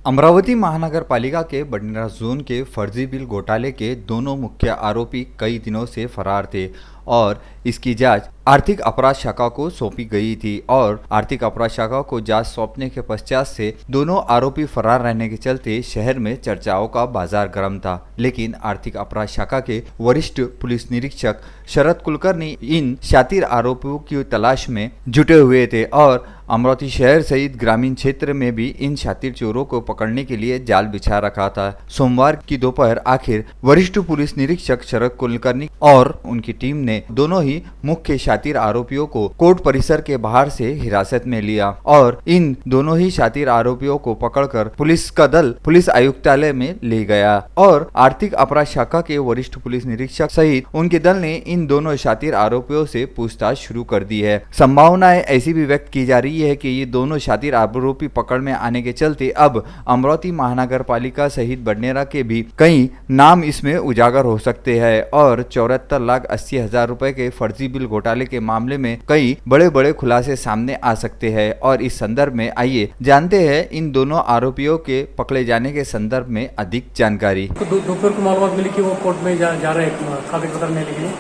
अमरावती महानगर पालिका के बडनेरा जोन के फर्जी बिल घोटाले के दोनों मुख्य आरोपी कई दिनों से फरार थे और इसकी जांच आर्थिक अपराध शाखा को सौंपी गई थी और आर्थिक अपराध शाखा को जांच सौंपने के पश्चात से दोनों आरोपी फरार रहने के चलते शहर में चर्चाओं का बाजार गर्म था। लेकिन आर्थिक अपराध शाखा के वरिष्ठ पुलिस निरीक्षक शरद कुलकर्णी इन शातिर आरोपियों की तलाश में जुटे हुए थे और अमरावती शहर सहित ग्रामीण क्षेत्र में भी इन शातिर चोरों को पकड़ने के लिए जाल बिछा रखा था। सोमवार की दोपहर आखिर वरिष्ठ पुलिस निरीक्षक शरद कुलकर्णी और उनकी टीम ने दोनों ही मुख्य शातिर आरोपियों को कोर्ट परिसर के बाहर से हिरासत में लिया और इन दोनों ही शातिर आरोपियों को पकड़कर पुलिस का दल पुलिस आयुक्तालय में ले गया और आर्थिक अपराध शाखा के वरिष्ठ पुलिस निरीक्षक सहित उनके दल ने इन दोनों शातिर आरोपियों से पूछताछ शुरू कर दी है। संभावनाएं ऐसी भी व्यक्त की जा रही है कि ये दोनों शातिर आरोपी पकड़ में आने के चलते अब अमरावती महानगर पालिका सहित बडनेरा के भी कई नाम इसमें उजागर हो सकते हैं और 74,80,000 रुपए के फर्जी बिल घोटाले के मामले में कई बड़े बड़े खुलासे सामने आ सकते हैं। और इस संदर्भ में आइए जानते हैं इन दोनों आरोपियों के पकड़े जाने के संदर्भ में अधिक जानकारी। तो दोपहर को मालूमात मिली कि वो कोर्ट में जा रहे हैं कागज पत्र लेने के लिए।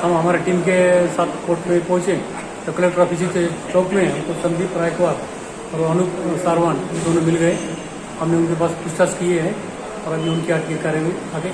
हम हमारे टीम के साथ कोर्ट में पहुंचे तो कलेक्टर ऑफिस के चौक में हमको संदीप रायकवार और अनूप सारवान दोनों मिल गए। हमने उनके पास पूछताछ की है और अभी उनकी कार्रवाई आगे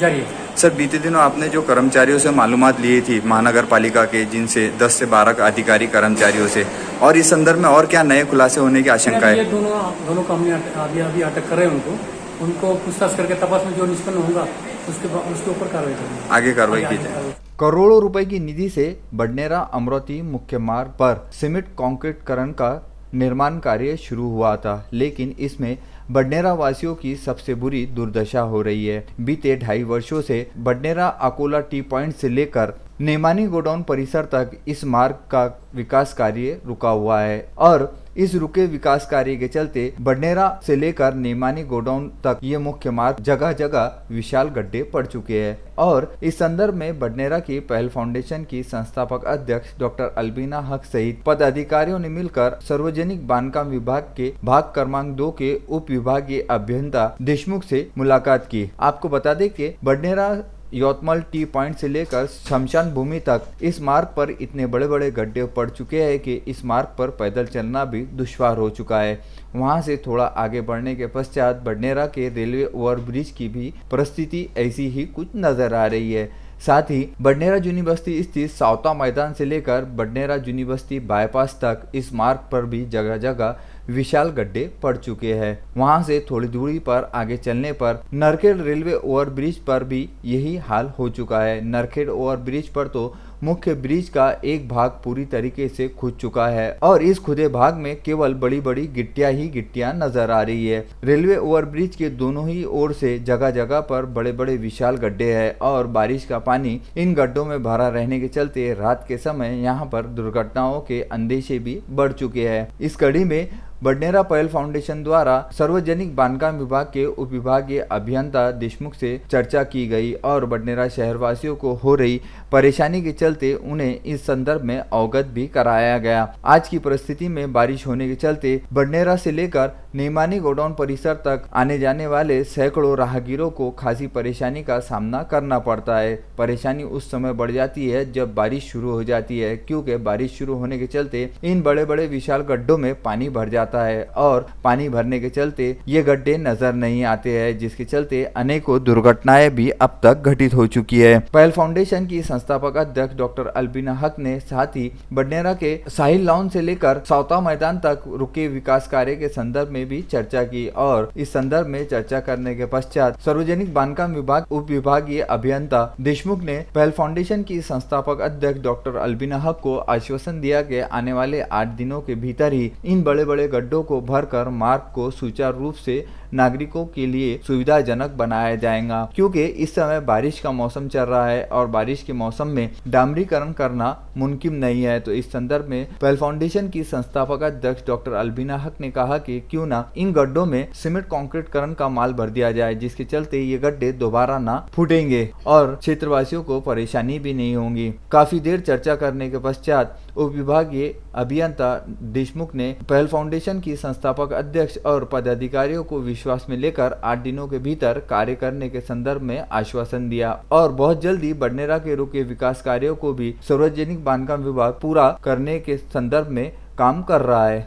जारी है। सर, बीते दिनों आपने जो कर्मचारियों से मालूमात ली थी महानगर पालिका के, जिनसे 10 से 12 अधिकारी कर्मचारियों से, और इस संदर्भ में और क्या नए खुलासे होने की आशंका है? ये दोनों को हमने अभी अटक कर रहे हैं। उनको पूछताछ करके तपास में जो निष्पन्न होगा उसके ऊपर कार्रवाई करेंगे, आगे कार्रवाई की जाए। करोड़ों रुपए की निधि से बडनेरा अमरावती मुख्य मार्ग पर सीमेंट कंक्रीटकरण का निर्माण कार्य शुरू हुआ था, लेकिन इसमें बडनेरा वासियों की सबसे बुरी दुर्दशा हो रही है। बीते 2.5 वर्षों से बडनेरा अकोला टी पॉइंट से लेकर नेमानी गोडाउन परिसर तक इस मार्ग का विकास कार्य रुका हुआ है और इस रुके विकास कार्य के चलते बडनेरा से लेकर नेमानी गोडाउन तक ये मुख्य मार्ग जगह जगह विशाल गड्ढे पड़ चुके हैं। और इस संदर्भ में बडनेरा की पहल फाउंडेशन की संस्थापक अध्यक्ष डॉक्टर अल्बिना हक सहित पदाधिकारियों ने मिलकर सार्वजनिक बांधकाम विभाग के भाग क्रमांक 2 के उप विभागीय अभियंता देशमुख से मुलाकात की। आपको बता दें कि बडनेरा यवतमाल टी पॉइंट से लेकर शमशान भूमि तक इस मार्ग पर इतने बड़े बड़े गड्ढे पड़ चुके हैं कि इस मार्ग पर पैदल चलना भी दुश्वार हो चुका है। वहां से थोड़ा आगे बढ़ने के पश्चात बडनेरा के रेलवे ओवरब्रिज की भी परिस्थिति ऐसी ही कुछ नजर आ रही है। साथ ही बडनेरा यूनिवर्सिटी स्थित सावता मैदान से लेकर बडनेरा यूनिवर्सिटी बाईपास तक इस मार्ग पर भी जगह जगह विशाल गड्ढे पड़ चुके हैं। वहां से थोड़ी दूरी पर आगे चलने पर नरखेड़ रेलवे ओवरब्रिज पर भी यही हाल हो चुका है। नरखेड़ ओवरब्रिज पर तो मुख्य ब्रिज का एक भाग पूरी तरीके से खुद चुका है और इस खुदे भाग में केवल बड़ी बड़ी गिट्टियां ही गिट्टियां नजर आ रही है। रेलवे ओवरब्रिज के दोनों ही ओर से जगह जगह पर बड़े बड़े विशाल गड्ढे हैं और बारिश का पानी इन गड्ढों में भरा रहने के चलते रात के समय यहाँ पर दुर्घटनाओं के अंदेशे भी बढ़ चुके हैं। इस कड़ी में बडनेरा पहल फाउंडेशन द्वारा सार्वजनिक बांधकाम विभाग के उप विभागीय अभियंता देशमुख से चर्चा की गई और बडनेरा शहरवासियों को हो रही परेशानी के चलते उन्हें इस संदर्भ में अवगत भी कराया गया। आज की परिस्थिति में बारिश होने के चलते बडनेरा से लेकर नेमानी गोडाउन परिसर तक आने जाने वाले सैकड़ों राहगीरों को खासी परेशानी का सामना करना पड़ता है। परेशानी उस समय बढ़ जाती है जब बारिश शुरू हो जाती है, क्योंकि बारिश शुरू होने के चलते इन बड़े बड़े विशाल गड्ढों में पानी भर जाता है और पानी भरने के चलते ये गड्ढे नजर नहीं आते हैं, जिसके चलते अनेकों दुर्घटनाएं भी अब तक घटित हो चुकी है। पहल फाउंडेशन की संस्थापक अध्यक्ष डॉक्टर अल्बिना हक ने साथ ही बडनेरा के साहिल लॉन से लेकर सावता मैदान तक रुके विकास कार्य के संदर्भ में में भी चर्चा की और इस संदर्भ में चर्चा करने के पश्चात सार्वजनिक बांधकाम विभाग उप विभागीय अभियंता देशमुख ने पहल फाउंडेशन की संस्थापक अध्यक्ष डॉक्टर अल्बिना हक को आश्वासन दिया कि आने वाले 8 दिनों के भीतर ही इन बड़े बड़े गड्ढों को भरकर मार्ग को सुचारू रूप से नागरिकों के लिए सुविधाजनक बनाया जाएगा, क्योंकि इस समय बारिश का मौसम चल रहा है और बारिश के मौसम में डामरीकरण करना मुमकिन नहीं है। तो इस संदर्भ में पहल फाउंडेशन की संस्थापक अध्यक्ष डॉक्टर अल्बिना हक ने कहा कि क्यों ना इन गड्ढों में सीमेंट कंक्रीटकरण का माल भर दिया जाए, जिसके चलते ये गड्ढे दोबारा ना फूटेंगे और क्षेत्रवासियों को परेशानी भी नहीं होगी। काफी देर चर्चा करने के पश्चात उप विभागीय अभियंता देशमुख ने पहल फाउंडेशन की संस्थापक अध्यक्ष और पदाधिकारियों को विश्वास में लेकर 8 दिनों के भीतर कार्य करने के संदर्भ में आश्वासन दिया और बहुत जल्दी बडनेरा के रुके विकास कार्यों को भी सार्वजनिक बांधकाम विभाग पूरा करने के संदर्भ में काम कर रहा है।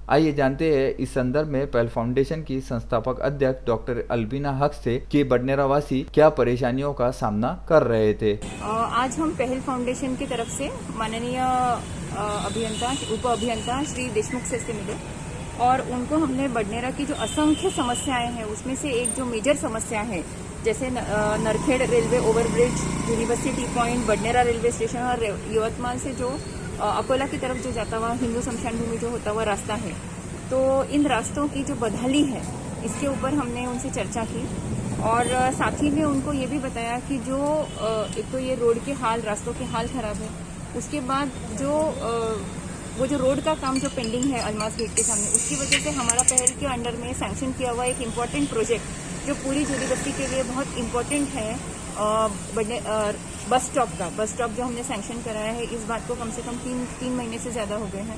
आइए जानते हैं इस संदर्भ में पहल फाउंडेशन की संस्थापक अध्यक्ष डॉक्टर अल्बिना हक से कि बडनेरा वासी क्या परेशानियों का सामना कर रहे थे। आज हम पहल फाउंडेशन की तरफ से माननीय अभियंता उप अभियंता श्री देशमुख से मिले और उनको हमने बडनेरा की जो असंख्य समस्याएं हैं उसमें से एक जो मेजर समस्या है, जैसे Narkhed railway overbridge, university point, Badnera railway station और यवतमाल से जो अकोला की तरफ जो जाता हुआ हिंदू शमशान भूमि जो होता हुआ रास्ता है, तो इन रास्तों की जो बदहाली है इसके ऊपर हमने उनसे चर्चा की और साथ ही में उनको ये भी बताया कि जो एक तो ये रोड के हाल, रास्तों के हाल खराब है, उसके बाद वो जो रोड का काम जो पेंडिंग है अलमास गेट के सामने, उसकी वजह से हमारा पहल के अंडर में सैंक्शन किया हुआ एक इम्पॉर्टेंट प्रोजेक्ट जो पूरी जुड़ी बस्ती के लिए बहुत इम्पोर्टेंट है, बस स्टॉप जो हमने सैंक्शन कराया है, इस बात को कम से कम तीन महीने से ज़्यादा हो गए हैं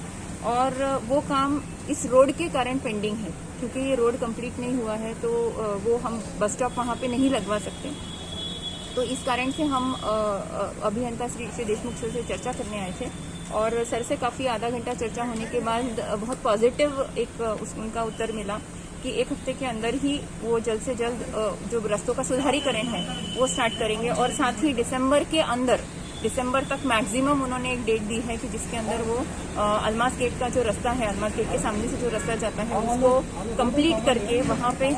और वो काम इस रोड के कारण पेंडिंग है, क्योंकि ये रोड कंप्लीट नहीं हुआ है तो वो हम बस स्टॉप वहाँ पे नहीं लगवा सकते। तो इस कारण से हम अभियंता श्री देशमुख सर से चर्चा करने आए थे और सर से काफ़ी आधा घंटा चर्चा होने के बाद बहुत पॉजिटिव एक उनका उत्तर मिला कि 1 हफ्ते के अंदर ही वो जल्द से जल्द जो रास्तों का सुधारीकरण है वो स्टार्ट करेंगे और साथ ही दिसंबर तक मैक्सिमम उन्होंने एक डेट दी है कि जिसके अंदर वो अलमास गेट का जो रास्ता है, अलमास गेट के सामने से जो रास्ता जाता है उसको कंप्लीट करके वहाँ पे,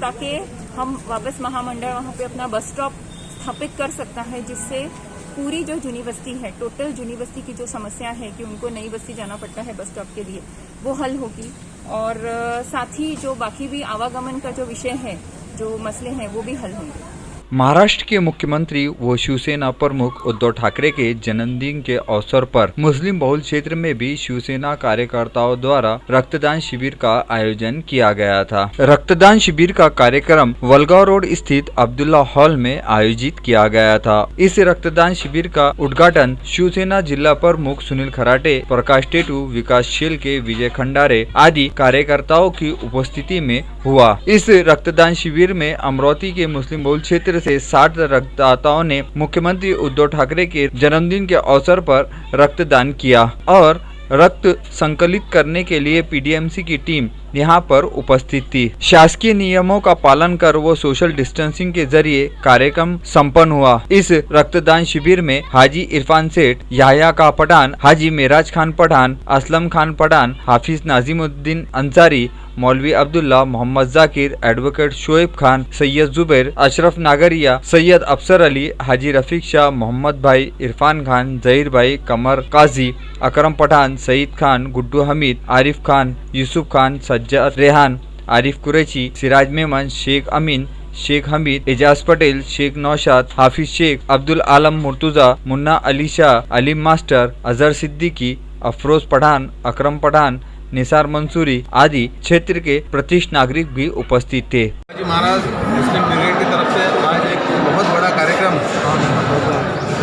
ताकि हम वापस महामंडल वहाँ पे अपना बस स्टॉप स्थापित कर सकता है, जिससे पूरी जो जूनी बस्ती है, टोटल जूनी बस्ती की जो समस्या है कि उनको नई बस्ती जाना पड़ता है बस स्टॉप के लिए, वो हल होगी और साथ ही जो बाकी भी आवागमन का जो विषय है, जो मसले हैं, वो भी हल होंगे। महाराष्ट्र के मुख्यमंत्री व शिवसेना प्रमुख उद्धव ठाकरे के जन्मदिन के अवसर पर मुस्लिम बहुल क्षेत्र में भी शिवसेना कार्यकर्ताओं द्वारा रक्तदान शिविर का आयोजन किया गया था। रक्तदान शिविर का कार्यक्रम वलगांव रोड स्थित अब्दुल्ला हॉल में आयोजित किया गया था। इस रक्तदान शिविर का उद्घाटन शिवसेना जिला प्रमुख सुनील खराटे, प्रकाश टेटू, विकासशील के विजय खंडारे आदि कार्यकर्ताओं की उपस्थिति में हुआ। इस रक्तदान शिविर में अमरावती के मुस्लिम बहुल क्षेत्र से 60 रक्तदाताओं ने मुख्यमंत्री उद्धव ठाकरे के जन्मदिन के अवसर पर रक्तदान किया और रक्त संकलित करने के लिए पीडीएमसी की टीम यहाँ पर उपस्थित थी। शासकीय नियमों का पालन कर वो सोशल डिस्टेंसिंग के जरिए कार्यक्रम संपन्न हुआ। इस रक्तदान शिविर में हाजी इरफान सेठ, याह्या का पठान, हाजी मेराज खान पठान, असलम खान पठान, हाफिज नाजिमुद्दीन अंसारी, मौलवी अब्दुल्ला, मोहम्मद जाकिर, एडवोकेट शोएब खान, सैयद जुबैर, अशरफ नागरिया, सैयद अफसर अली, हाजी रफीक शाह, मोहम्मद भाई, इरफान खान, जहीर भाई, कमर काजी, अकरम पठान, सईद खान, गुड्डू हमीद, आरिफ खान, यूसुफ खान, सज्जाद रेहान, आरिफ कुरैशी, सिराज मेमन, शेख अमीन, शेख हमीद, एजाज पटेल, शेख नौशाद, हाफिज शेख, अब्दुल आलम मुर्तुजा, मुन्ना अली शाह, अलीम मास्टर, अजहर सिद्दीकी, अफरोज पठान, अकरम पठान, निसार मंसूरी आदि क्षेत्र के प्रतिष्ठित नागरिक भी उपस्थित थे। महाराज मुस्लिम ब्रिगेड की तरफ से आज एक बहुत बड़ा कार्यक्रम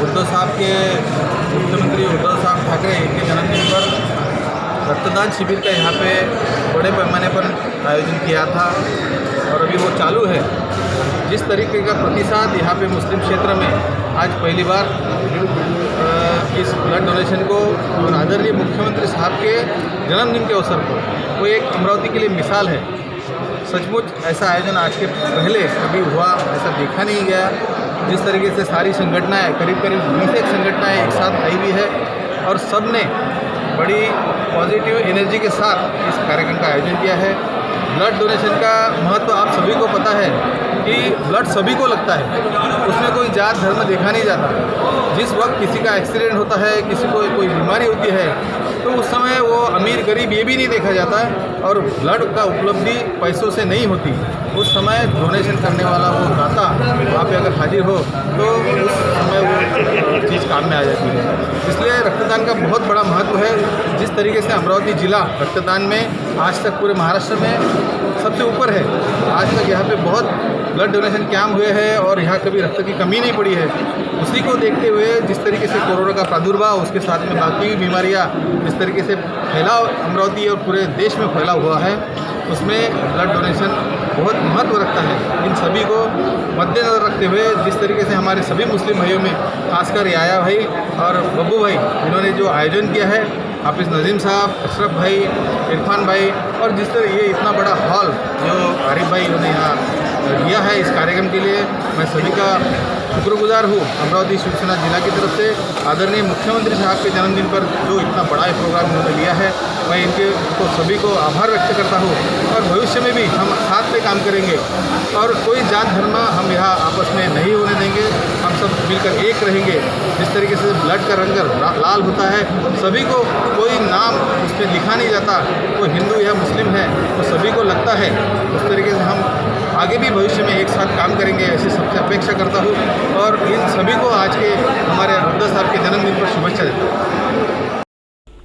उद्धव साहब के मुख्यमंत्री उद्धव साहब ठाकरे के जन्मदिन पर रक्तदान शिविर का यहाँ पे बड़े पैमाने पर आयोजन किया था और अभी वो चालू है। जिस तरीके का प्रतिसाद यहाँ पे मुस्लिम क्षेत्र में आज पहली बार इस ब्लड डोनेशन को और आदरणीय मुख्यमंत्री साहब के जन्मदिन के अवसर पर, वो एक अमरावती के लिए मिसाल है। सचमुच ऐसा आयोजन आज के पहले कभी हुआ ऐसा देखा नहीं गया। जिस तरीके से सारी संगठनाएं, करीब 20 संगठनाएं एक साथ आई हुई है और सब ने बड़ी पॉजिटिव एनर्जी के साथ इस कार्यक्रम का आयोजन किया है। ब्लड डोनेशन का महत्व आप सभी को पता है कि ब्लड सभी को लगता है, उसमें कोई जात धर्म देखा नहीं जाता। जिस वक्त किसी का एक्सीडेंट होता है, किसी को कोई बीमारी होती है, तो उस समय वो अमीर गरीब ये भी नहीं देखा जाता और ब्लड का उपलब्धि पैसों से नहीं होती। उस समय डोनेशन करने वाला वो दाता वहाँ पे अगर हाजिर हो तो उस समय वो चीज़ काम में आ जाती है। इसलिए रक्तदान का बहुत बड़ा महत्व है। जिस तरीके से अमरावती जिला रक्तदान में आज तक पूरे महाराष्ट्र में सबसे ऊपर है, आज तक यहाँ पे बहुत ब्लड डोनेशन कैंप हुए हैं और यहाँ कभी रक्त की कमी नहीं पड़ी है। उसी को देखते हुए जिस तरीके से कोरोना का प्रादुर्भाव, उसके साथ में बाकी भी बीमारियाँ जिस तरीके से फैलाव अमरावती और पूरे देश में फैला हुआ है, उसमें ब्लड डोनेशन बहुत महत्व रखता है। इन सभी को मद्देनजर रखते हुए जिस तरीके से हमारे सभी मुस्लिम भाइयों में खासकर याया भाई और बब्बू भाई इन्होंने जो आयोजन किया है, हाफिज़ नज़ीम साहब, अशरफ भाई, इरफान भाई, और जिस तरह ये इतना बड़ा हॉल जो आरिफ भाई उन्होंने यहाँ दिया है इस कार्यक्रम के लिए, मैं सभी का शुक्रगुजार हूँ। अमरावती शिवसेना जिला की तरफ से आदरणीय मुख्यमंत्री साहब के जन्मदिन पर जो इतना बड़ा प्रोग्राम उन्होंने लिया है, मैं इनके तो सभी को आभार व्यक्त करता हूँ और भविष्य में भी हम साथ में काम करेंगे और कोई जात धर्म हम यहाँ आपस में नहीं होने देंगे। हम सब मिलकर एक रहेंगे। जिस तरीके से ब्लड का रंग लाल होता है, सभी को कोई नाम उस पर लिखा नहीं जाता, कोई हिंदू या मुस्लिम है तो सभी को लगता है। उस तरीके से हम आगे भी भविष्य में एक साथ काम करेंगे, ऐसी सबसे अपेक्षा करता हूँ और इन सभी को आज के हमारे हुड्डा साहब के जन्मदिन पर शुभेच्छा देता हूँ।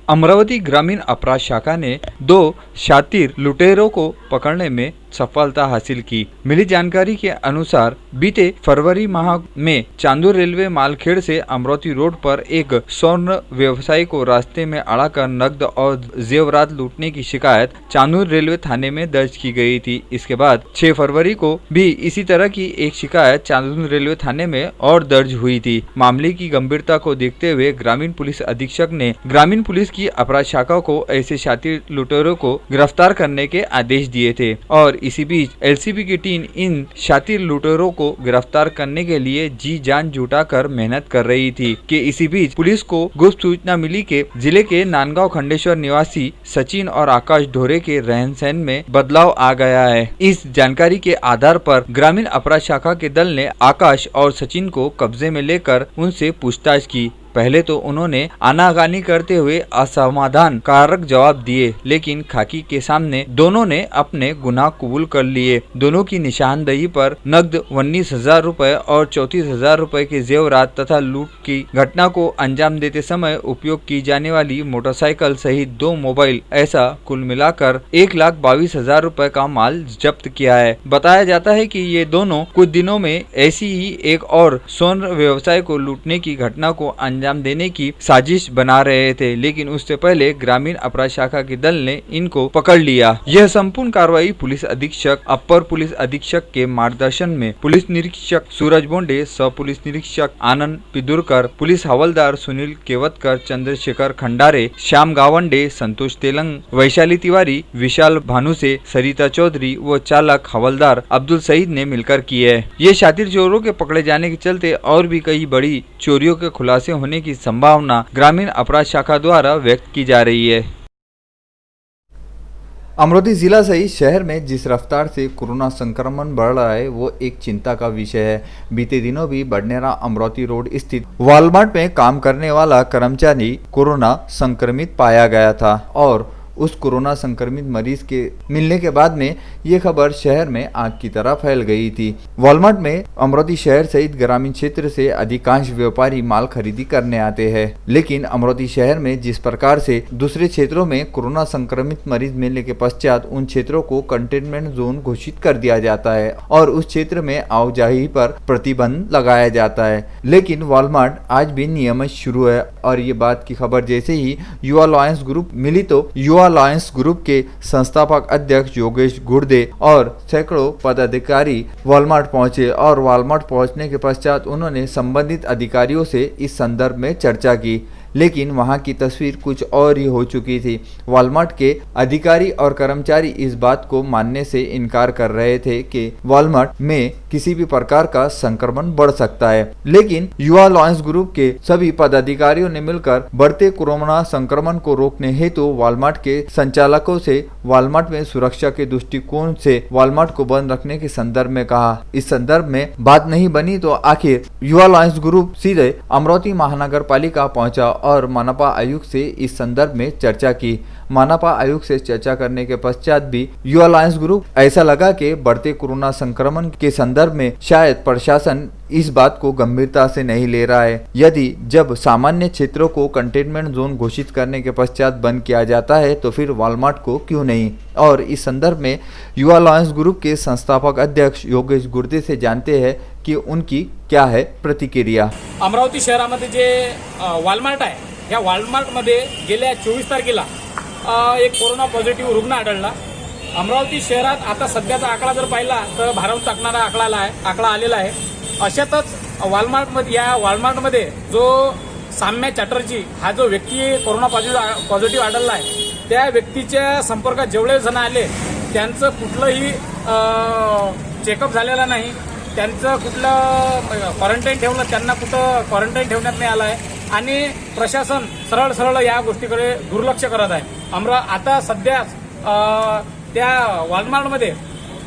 अमरावती ग्रामीण अपराध शाखा ने 2 शातिर लुटेरों को पकड़ने में सफलता हासिल की। मिली जानकारी के अनुसार बीते फरवरी माह में चांदूर रेलवे मालखेड़ से अमरावती रोड पर एक स्वर्ण व्यवसायी को रास्ते में अड़ाकर नकद और जेवरात लूटने की शिकायत चांदूर रेलवे थाने में दर्ज की गई थी। इसके बाद 6 फरवरी को भी इसी तरह की एक शिकायत चांदूर रेलवे थाने में और दर्ज हुई थी। मामले की गंभीरता को देखते हुए ग्रामीण पुलिस अधीक्षक ने ग्रामीण पुलिस की अपराध शाखा को ऐसे शातिर लुटेरों को गिरफ्तार करने के आदेश दिए थे और इसी बीच एलसीबी की टीम इन शातिर लुटेरों को गिरफ्तार करने के लिए जी जान जुटाकर मेहनत कर रही थी कि इसी बीच पुलिस को गुप्त सूचना मिली कि जिले के नांदगांव खंडेश्वर निवासी सचिन और आकाश ढोरे के रहन सहन में बदलाव आ गया है। इस जानकारी के आधार पर ग्रामीण अपराध शाखा के दल ने आकाश और सचिन को कब्जे में लेकर उनसे पूछताछ की। पहले तो उन्होंने आनाकानी करते हुए असमाधान कारक जवाब दिए, लेकिन खाकी के सामने दोनों ने अपने गुनाह कबूल कर लिए। दोनों की निशानदेही पर नकद 19,000 रुपए और 34,000 रुपए के जेवरात तथा लूट की घटना को अंजाम देते समय उपयोग की जाने वाली मोटरसाइकिल सहित 2 मोबाइल, ऐसा कुल मिलाकर 1,22,000 रुपए का माल जब्त किया है। बताया जाता है कि ये दोनों कुछ दिनों में ऐसी ही एक और स्वर्ण व्यवसाय को लूटने की घटना को अंजाम देने की साजिश बना रहे थे, लेकिन उससे पहले ग्रामीण अपराध शाखा के दल ने इनको पकड़ लिया। यह संपूर्ण कार्रवाई पुलिस अधीक्षक, अपर पुलिस अधीक्षक के मार्गदर्शन में पुलिस निरीक्षक सूरज बोंडे, सह पुलिस निरीक्षक आनंद पिदुरकर, पुलिस हवलदार सुनील केवतकर, चंद्रशेखर खंडारे, श्याम गावंडे, संतोष तेलंग, वैशाली तिवारी, विशाल भानुसे, सरिता चौधरी व चालक हवलदार अब्दुल सईद ने मिलकर की है। ये शातिर चोरों के पकड़े जाने के चलते और भी कई बड़ी चोरियों के खुलासे होने की संभावना ग्रामीण अपराध शाखा द्वारा व्यक्त की जा रही है। अमरावती जिला सहित शहर में जिस रफ्तार से कोरोना संक्रमण बढ़ रहा है वो एक चिंता का विषय है। बीते दिनों भी बडनेरा अमरावती रोड स्थित वॉलमार्ट में काम करने वाला कर्मचारी कोरोना संक्रमित पाया गया था और उस कोरोना संक्रमित मरीज के मिलने के बाद में ये खबर शहर में आग की तरह फैल गई थी। वॉलमार्ट में अमरावती शहर सहित ग्रामीण क्षेत्र से अधिकांश व्यापारी माल खरीदी करने आते हैं, लेकिन अमरावती शहर में जिस प्रकार से दूसरे क्षेत्रों में कोरोना संक्रमित मरीज मिलने के पश्चात उन क्षेत्रों को कंटेनमेंट जोन घोषित कर दिया जाता है और उस क्षेत्र में आवाजाही पर प्रतिबंध लगाया जाता है, लेकिन वॉलमार्ट आज भी नियमित शुरू है। और ये बात की खबर जैसे ही युवा अलायंस ग्रुप मिली तो युवा अलायंस ग्रुप के संस्थापक अध्यक्ष योगेश गुर्दे और सैकड़ों पदाधिकारी वॉलमार्ट पहुंचे और वॉलमार्ट पहुंचने के पश्चात उन्होंने संबंधित अधिकारियों से इस संदर्भ में चर्चा की। लेकिन वहां की तस्वीर कुछ और ही हो चुकी थी। वॉलमार्ट के अधिकारी और कर्मचारी इस बात को मानने से इनकार कर रहे थे कि वॉलमार्ट में किसी भी प्रकार का संक्रमण बढ़ सकता है, लेकिन युवा लॉयंस ग्रुप के सभी पदाधिकारियों ने मिलकर बढ़ते कोरोना संक्रमण को रोकने हेतु वॉलमार्ट के संचालकों से वॉलमार्ट में सुरक्षा के दृष्टिकोण से वॉलमार्ट को बंद रखने के संदर्भ में कहा। इस संदर्भ में बात नहीं बनी तो आखिर युवा लॉयंस ग्रुप सीधे अमरावती महानगर पालिका पहुंचा और मनपा आयुक्त से इस संदर्भ में चर्चा की। मनपा आयुक्त से चर्चा करने के पश्चात भी युवा लॉयंस ग्रुप ऐसा लगा कि बढ़ते कोरोना संक्रमण के संदर्भ में शायद प्रशासन इस बात को गंभीरता से नहीं ले रहा है। यदि जब सामान्य क्षेत्रों को कंटेनमेंट जोन घोषित करने के पश्चात बंद किया जाता है तो फिर वॉलमार्ट को क्यों नहीं। और इस संदर्भ में युवा लॉयंस ग्रुप के संस्थापक अध्यक्ष योगेश गुर्दे से जानते हैं कि उनकी क्या है प्रतिक्रिया। अमरावती शहरामध्ये जे वॉलमार्ट आहे, या वॉलमार्टमध्ये गेल्या 24 तारखेला एक कोरोना पॉझिटिव्ह रुग्ण आढळला। अमरावती शहरात आता सध्याचा आकडा जर पाहिला तर भारावून टाकणारा आकडा आलेला आहे। अशातच या वॉलमार्टमध्ये जो साम्या चॅटर्जी हा जो व्यक्ती कोरोना पॉझिटिव्ह आढळला आहे, त्या व्यक्तीच्या संपर्कात जेवढे जण आले त्यांचं कुठलंही चेकअप झालेला नाही, त्यांचं कुठलं क्वारंटाईन ठेवलं, त्यांना कुठं क्वारंटाईन ठेवण्यात नाही आलं आहे आणि प्रशासन सरळ या गोष्टीकडे दुर्लक्ष करत आहे। आता सध्या त्या वॉलमार्टमध्ये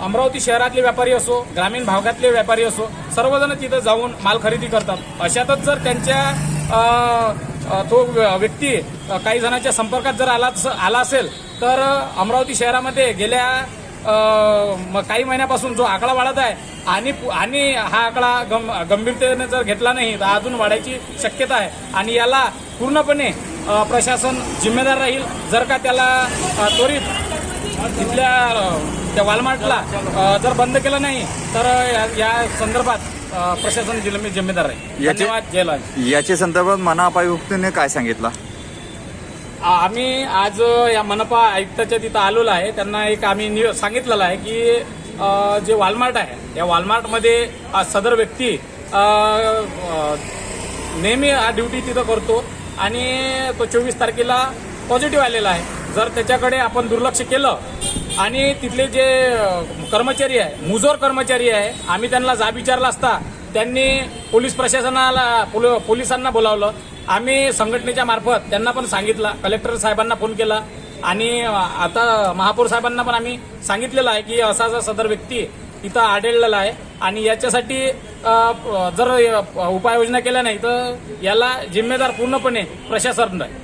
अमरावती शहरातले व्यापारी असो, ग्रामीण भागातले व्यापारी असो, सर्वजण तिथं जाऊन माल खरेदी करतात। अशातच जर त्यांच्या तो व्यक्ती काही जणांच्या संपर्कात जर आला असेल तर अमरावती शहरामध्ये गेल्या काही महिन्यापासून जो आकडा वाढत आहे आणि हा आकडा गंभीरतेने जर घेतला नाही तर अजून वाढायची शक्यता आहे आणि याला पूर्णपणे प्रशासन जिम्मेदार राहील। जर का त्याला त्वरित तिथल्या त्या वॉलमार्टला जर बंद केलं नाही तर या संदर्भात प्रशासन जिम्मेदार आहे। धन्यवाद। जय लॉयन्स। याच्या संदर्भात मनपा आयुक्तांनी काय सांगितलं? आम्ही आज या मनपा आयुक्ताच्या तिथं आलेलो आहे। त्यांना आम्ही सांगितलेलं आहे की जे वॉलमार्ट आहे या वॉलमार्टमध्ये सदर व्यक्ती नेहमी ड्युटी तिथं करतो आणि तो 24 तारखेला पॉझिटिव्ह आलेला आहे। जर त्याच्याकडे आपण दुर्लक्ष केलं आणि तिथले जे कर्मचारी आहे, मुजोर कर्मचारी आहे, आम्ही त्यांना जाब विचारला असता त्यांनी पोलिसांना बोलावलं। आम्ही संघटनेच्या मार्फत त्यांना पण सांगितलं, कलेक्टर साहेबांना फोन केला आणि आता महापौर साहेबांना पण आम्ही सांगितलेलं आहे की असा सदर व्यक्ती इथं आढळलेला आहे आणि याच्यासाठी जर उपाययोजना केल्या नाही तर याला जिम्मेदार पूर्णपणे प्रशासन आहे।